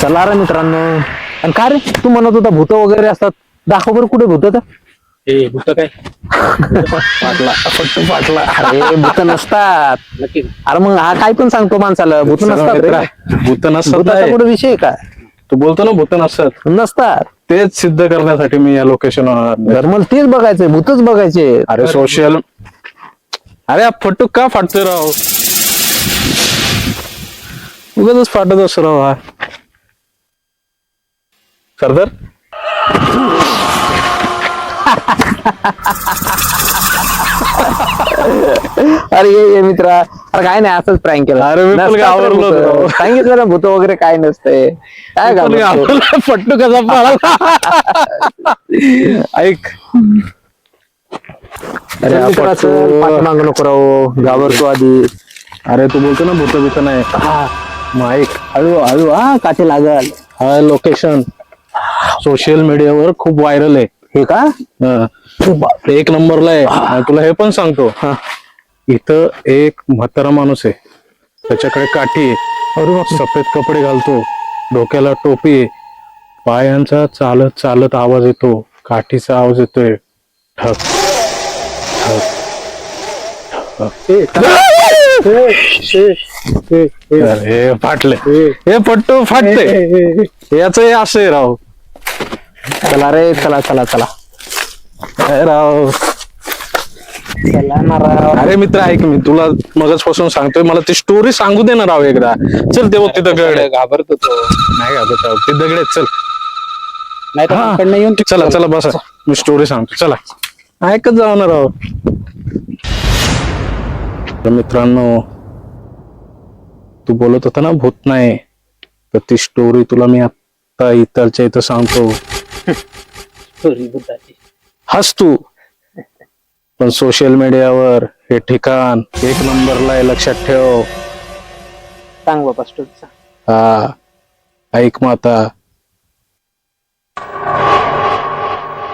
चला रे मित्रांनो. आणि काय रे तू म्हणत होता भूत वगैरे असतात, दाखव बरं कुठे भूत हे भूत काय फाटला फक्त फाटला. अरे भूत नसतात. नक्की अरे मग हा काय पण सांगतो माणसाला, भूत नसतात रे. भूत नसतात भूताचा आहे. कुठे विषय काय तू बोलतो ना भूत नसतात, नसतात. तेच सिद्ध करण्यासाठी मी या लोकेशनवर. धर्मल तेच बघायचंय, भूतच बघायचे. अरे सोशल, अरे फटू का फाटतोय राव, उगाच फाटत असतो राव हा. सरदार अरे ये मित्रा, अरे काय नाही असंच प्रँक केलं. अरे मी पण नसतात रे घाबरलो भूतं. होतो. सांगितलं ना भूत वगैरे काय नसते. काय घाबरतो? फट्टू कसा पळाला. ऐक, अरे चल मित्रा, चल. पाठीमागं नको राहू, घाबरतो आधी. अरे तू बोलतो ना भूत भीत नाही, मग ऐक, हळू हळू हा काठी लागल. हा लोकेशन सोशल मीडियावर खूप व्हायरल आहे. हे का हा. एक नंबरला आहे. आणि तुला हे पण सांगतो, हा. इथं एक म्हातारा माणूस आहे, त्याच्याकडे काठी आहे, अरे सफेद कपडे घालतो, डोक्याला टोपी आहे, पायांचा चालत चालत आवाज येतो, काठीचा आवाज येतोय, ठक ठक ठक. अरे फाटले, हे पट्टू फाटते, याच असं आहे राव. चला रे, चला चला चला काय राव. चला ना राव. अरे मित्र ऐक, मी तुला मगचपासून सांगतोय, मला ती स्टोरी सांगू दे ना राव एकदा. चल ते बघ तिथं दगड आहे. घाबरतो तो. नाही घाबरत राव, ते दगड आहेत, चल. नाही तर हा. इकडनं येऊन चला चला बसा, मी स्टोरी सांगतो, चला. ऐकत जाऊ ना राव. तर मित्रांनो, तू बोलत होता ना भूत नाही, तर ती स्टोरी तुला मी आता इथलच्या इथं सांगतो. चोरी भूताची. हस तू, पण सोशल मीडियावर हे ठिकाण एक नंबरला आहे, लक्षात ठेव. सांग बाबा स्टोरीचा. हा ऐक माता.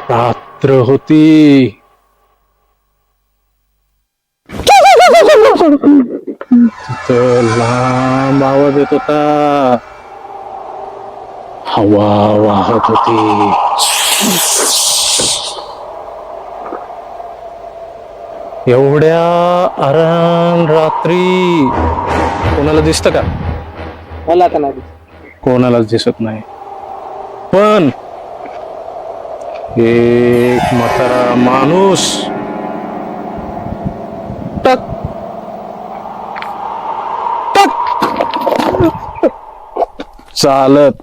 रात्र होती, तिथं लांब आवाज येत होता, हवा वाहत होती. एवढ्या अरण रात्री कोणाला दिसत का? मला आता नाही. कोणालाच दिसत नाही, पण एक म्हातारा माणूस टक टक चालत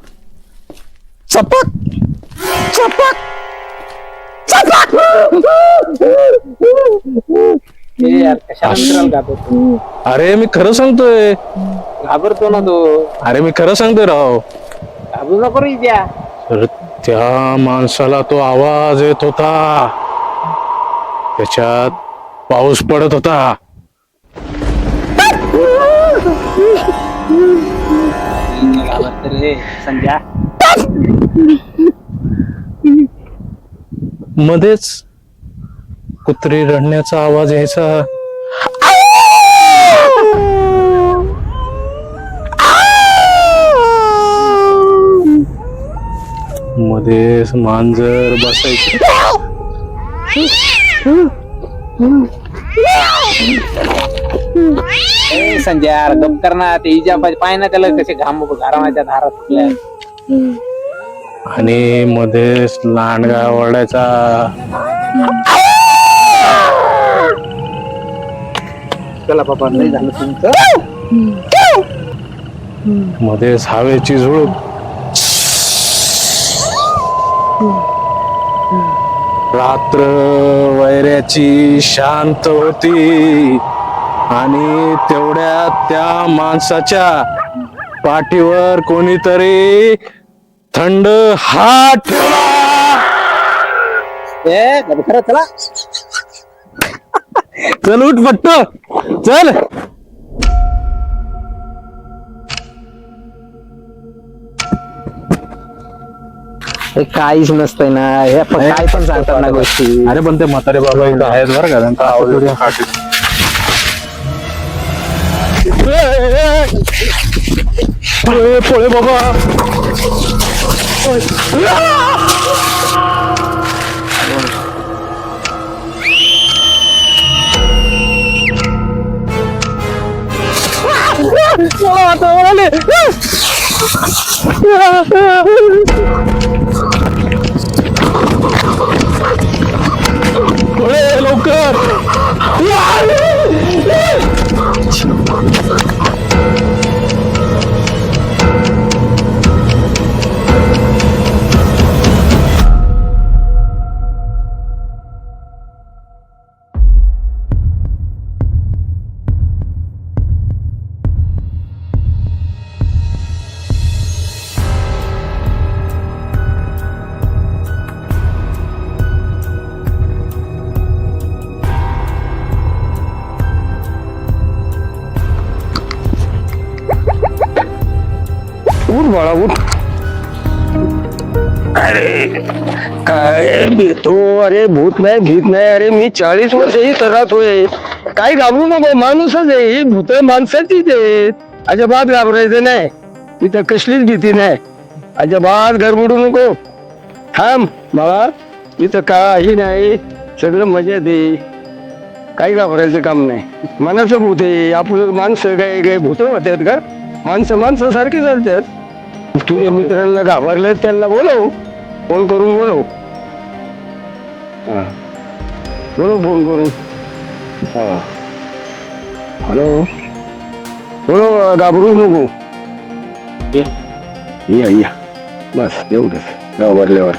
चपक चपक चपक. हे यार कशाला मित्राला घाबरतो? अरे मी खरं सांगतोय, घाबरतो ना तो. अरे मी खरं सांगतोय राव. घाबरू नको रे द्या. तर त्या माणसाला तो आवाज येत होता, त्याच्यात पाऊस पडत होता. घाबरत रे संध्या. मध्येच कुत्री रडण्याचा आवाज यायचा. मध्येच मांजर बसायची. ए संध्या गप कर ना. ते इजा पाय ना त्याला कसे घामाच्या धारा सुटल्या. आणि मध्येच लांडगा ओरडायचा. चला बाबा नाही झालं तुमचं. मध्येच हवेची झुळूक. रात्र वैऱ्याची शांत होती, आणि तेवढ्यात त्या माणसाच्या पाठीवर कोणीतरी थंड हात ठेवला. ए खरं चला. चल उठ पट्ट, चल. काहीच नसतंय ना, हे काय पण सांगतात ना गोष्टी. अरे पण ते म्हातारे बाबा इथं आहेत बरं का, त्यांचा आवाज येतो. पळे पळे बाबा. पळे लवकर. उठ बाळा उठ. अरे काय भीतो. अरे भूत नाही भीत नाही. अरे मी 40 वर्ष ही राहतोय. काही घाबरू नको. माणूसच आहे. ही भूत माणसाचीच आहे. अजिबात घाबरायचं नाही. तिथं कसलीच भीती नाही. अजिबात गडबडू नको. थांब बाळा. इथं काही नाही. सगळं मजेत आहे. काही घाबरायचं काम नाही. मनाचं भूत आहे. आपलं माणसं काय भूत होतात का? माणसं सारखी चालतात. तुझ्या मित्रांना घाबरलं त्यांना बोलव. फोन करून बोलव. बोलव फोन करून. हॅलो बोलव. घाबरू नको. या बस एवढंच घाबरल्यावर.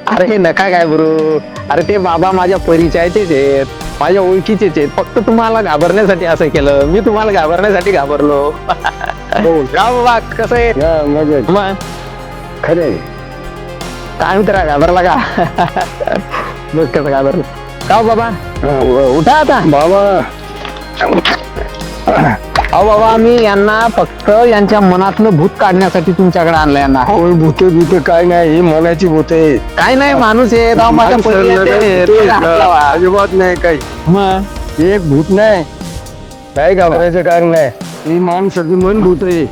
अरे नका काय बरू. अरे ते बाबा माझ्या परिचयाचेच आहेत, माझ्या ओळखीचेच आहेत. फक्त तुम्हाला घाबरण्यासाठी असं केलं. मी तुम्हाला घाबरण्यासाठी घाबरलो. का बाबा कसं आहे मजेत मग? खरे काय मित्रा घाबरला का? बघ कसं घाबरलं. का हो बाबा उठा आता. बाबा अहो बाबा मी यांना फक्त यांच्या मनातलं भूत काढण्यासाठी तुमच्याकडे आणलं यांना. भूत काय नाही. ही मनाची भूत आहे. काय नाही माणूस आहे राव, माझ्या परिचयाचे. अजिबात नाही काही. मग एक भूत नाही. काय घाबरायचं कारण नाही. ही माणसाचं मन भूत आहे.